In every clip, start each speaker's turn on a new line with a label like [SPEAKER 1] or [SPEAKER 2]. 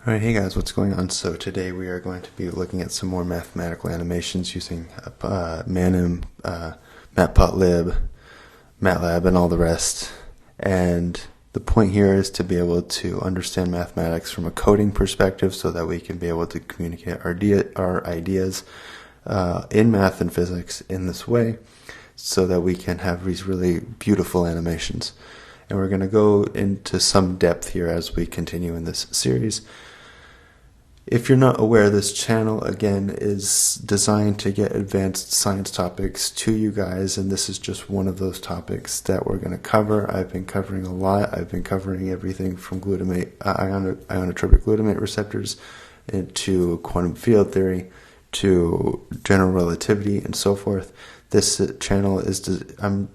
[SPEAKER 1] Alright, hey guys, what's going on? So today we are going to be looking at some more mathematical animations using Manim, Matplotlib, MATLAB, and all the rest. And the point here is to be able to understand mathematics from a coding perspective so that we can be able to communicate our ideas in math and physics in this way so that we can have these really beautiful animations. And we're going to go into some depth here as we continue in this series. If you're not aware, this channel, again, is designed to get advanced science topics to you guys, and this is just one of those topics that we're going to cover. I've been covering a lot. I've been covering everything from ionotropic glutamate receptors to quantum field theory to general relativity and so forth. This channel is, the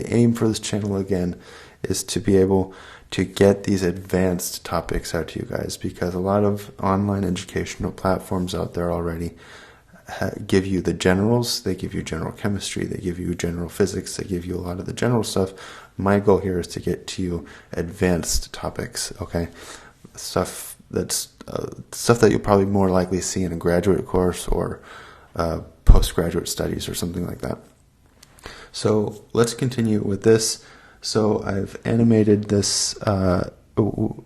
[SPEAKER 1] aim for this channel, again, is to be able to get these advanced topics out to you guys, because a lot of online educational platforms out there already give you the generals. They give you general chemistry, they give you general physics, they give you a lot of the general stuff. My goal here is to get to you advanced topics, okay? Stuff that you'll probably more likely see in a graduate course or postgraduate studies or something like that. So let's continue with this. So I've animated this, we'll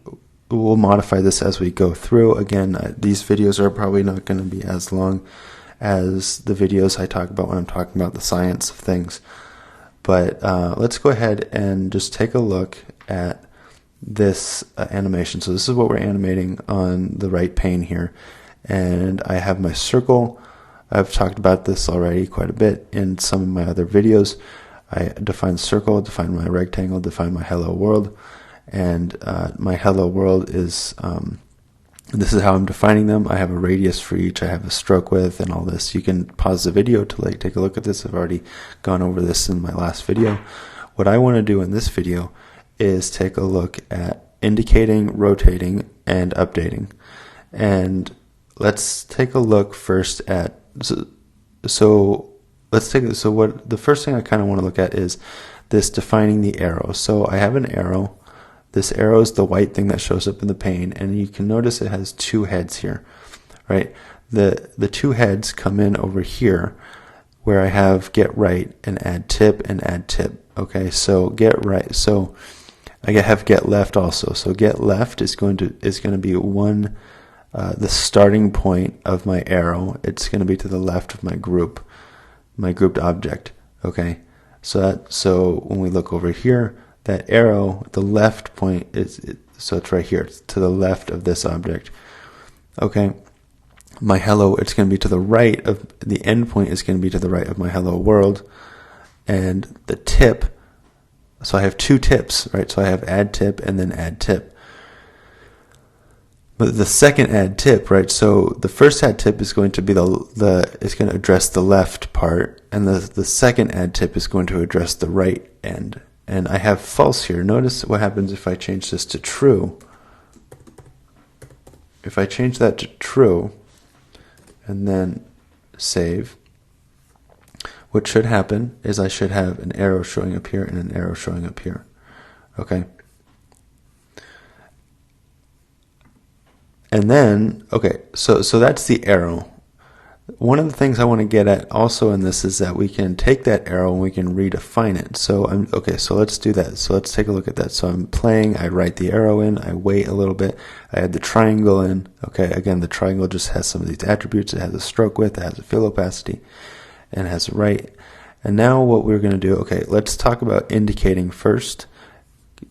[SPEAKER 1] modify this as we go through. Again, these videos are probably not going to be as long as the videos I talk about when I'm talking about the science of things. But let's go ahead and just take a look at this animation. So this is what we're animating on the right pane here. And I have my circle. I've talked about this already quite a bit in some of my other videos. I define the circle, define my rectangle, define my hello world, and my hello world is, this is how I'm defining them. I have a radius for each, I have a stroke width and all this. You can pause the video to take a look at this. I've already gone over this in my last video. What I want to do in this video is take a look at indicating, rotating, and updating. And let's take a look first at, so what the first thing I kind of want to look at is this defining the arrow. So I have an arrow. This arrow is the white thing that shows up in the pane, and you can notice it has two heads here, right? The two heads come in over here where I have get right and add tip and add tip. Okay, so get right. So I have get left also. So get left is going to be one, the starting point of my arrow. It's going to be to the left of my grouped object. Okay, so when we look over here, that arrow, the left point so it's right here. It's to the left of this object. Okay, my hello, it's going to be to the right of the end point. Is going to be to the right of my hello world, and the tip. So I have two tips, right? So I have add tip and then add tip. But the second add tip, right? So the first add tip is going to be it's going to address the left part, and the second add tip is going to address the right end. And I have false here. Notice what happens if I change this to true. If I change that to true and then save, what should happen is I should have an arrow showing up here and an arrow showing up here. Okay. And then, okay, so that's the arrow. One of the things I want to get at also in this is that we can take that arrow and we can redefine it. So so let's do that. So let's take a look at that. So I'm playing, I write the arrow in, I wait a little bit, I add the triangle in. Okay, again, the triangle just has some of these attributes. It has a stroke width, it has a fill opacity, and it has a right. And now what we're going to do, okay, let's talk about indicating first.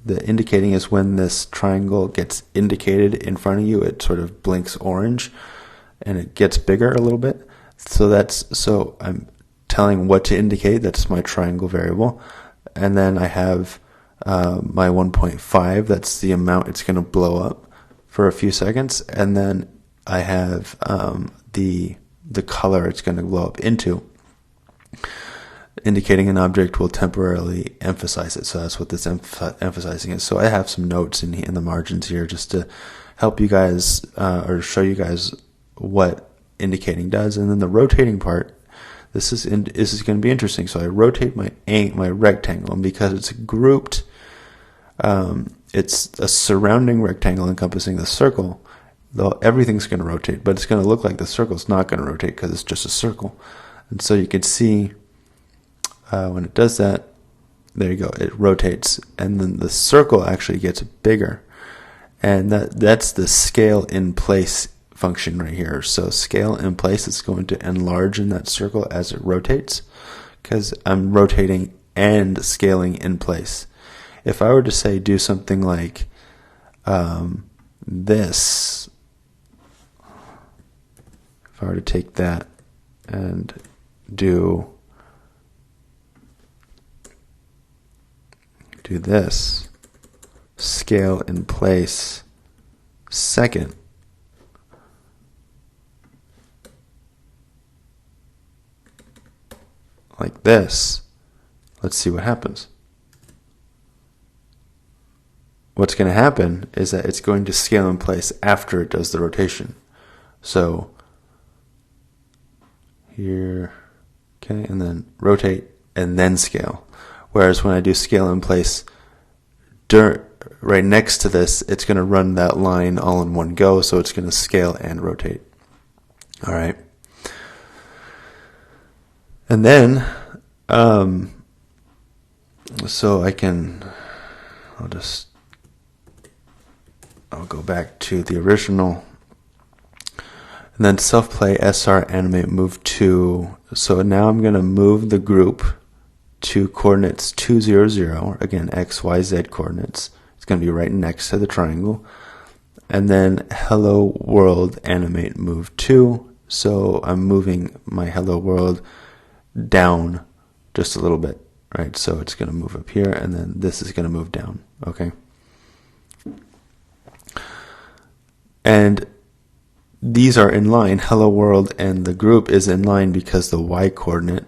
[SPEAKER 1] The indicating is when this triangle gets indicated in front of you, it sort of blinks orange and it gets bigger a little bit. So I'm telling what to indicate. That's my triangle variable. And then I have my 1.5. That's the amount it's going to blow up for a few seconds. And then I have the color it's going to blow up into. Indicating an object will temporarily emphasize it. So that's what this emphasizing is. So I have some notes in the margins here just to help you guys or show you guys what indicating does. And then the rotating part, this is going to be interesting. So I rotate my rectangle, and because it's grouped it's a surrounding rectangle encompassing the circle, though everything's going to rotate, but it's going to look like the circle's not going to rotate because it's just a circle. And so you can see when it does that, there you go, it rotates, and then the circle actually gets bigger. And that's the scale in place function right here. So scale in place is going to enlarge in that circle as it rotates, because I'm rotating and scaling in place. If I were to say do something like this, if I were to take that and do this, scale in place second, like this, let's see what happens. What's going to happen is that it's going to scale in place after it does the rotation. So here, okay, and then rotate and then scale. Whereas when I do scale in place right next to this, it's going to run that line all in one go, so it's going to scale and rotate. All right. And then, so I'll go back to the original. And then self-play, SR, animate, move to. So now I'm going to move the group to coordinates 2, 0, 0. Again, X, Y, Z coordinates. It's going to be right next to the triangle. And then hello world, animate, move to. So I'm moving my hello world down just a little bit, right? So it's going to move up here, and then this is going to move down, okay? And these are in line. Hello world and the group is in line because the y coordinate's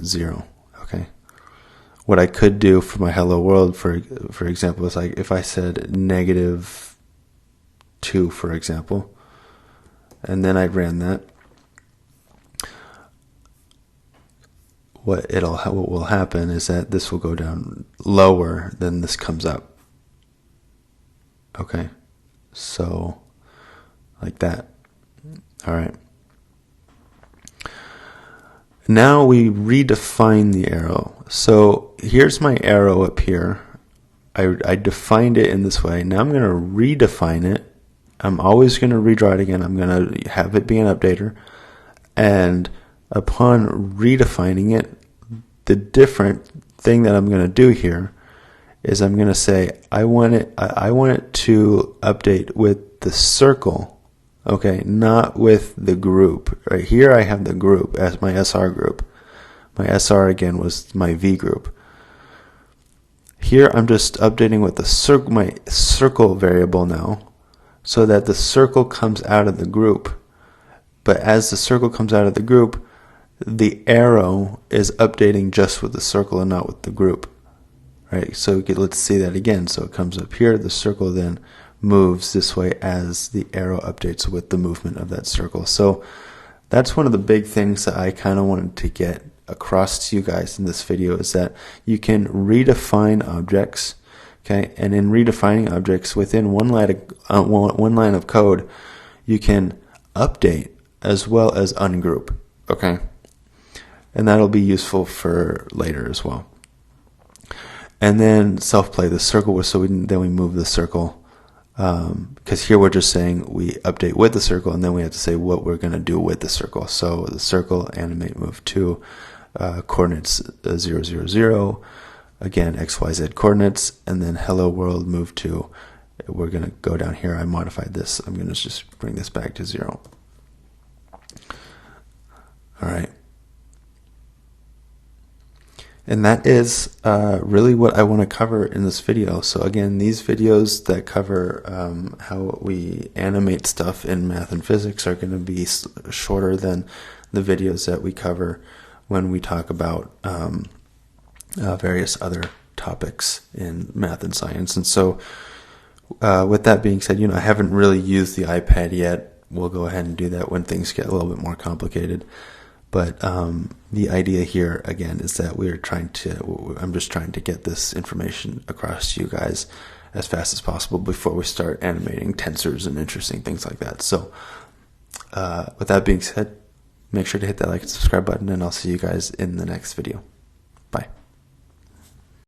[SPEAKER 1] 0. Okay. What I could do for my hello world, for example, is like if I said -2, for example, and then I ran that, what will happen is that this will go down lower than this comes up. Okay. So like that. All right. Now we redefine the arrow. So here's my arrow up here. I defined it in this way. Now I'm going to redefine it. I'm always going to redraw it again. I'm going to have it be an updater. And upon redefining it, the different thing that I'm going to do here is I'm going to say I want it to update with the circle. Okay, not with the group. Right here I have the group as my SR group. My SR again was my V group. Here I'm just updating with the my circle variable now, so that the circle comes out of the group. But as the circle comes out of the group, the arrow is updating just with the circle and not with the group. Right? So let's see that again. So it comes up here, the circle then moves this way as the arrow updates with the movement of that circle. So that's one of the big things that I kind of wanted to get across to you guys in this video, is that you can redefine objects, okay? And in redefining objects within one line of code, you can update as well as ungroup, okay? And that'll be useful for later as well. And then self-play, the circle, so then we move the circle. Because here we're just saying we update with the circle, and then we have to say what we're going to do with the circle. So the circle, animate, move to, coordinates 0, 0, 0, again X, Y, Z coordinates, and then hello world, move to. We're going to go down here. I modified this. I'm going to just bring this back to 0. All right. And that is really what I want to cover in this video. So again, these videos that cover how we animate stuff in math and physics are going to be shorter than the videos that we cover when we talk about various other topics in math and science. And so with that being said, I haven't really used the iPad yet. We'll go ahead and do that when things get a little bit more complicated. But the idea here, again, is that I'm just trying to get this information across to you guys as fast as possible before we start animating tensors and interesting things like that. So with that being said, make sure to hit that like and subscribe button, and I'll see you guys in the next video.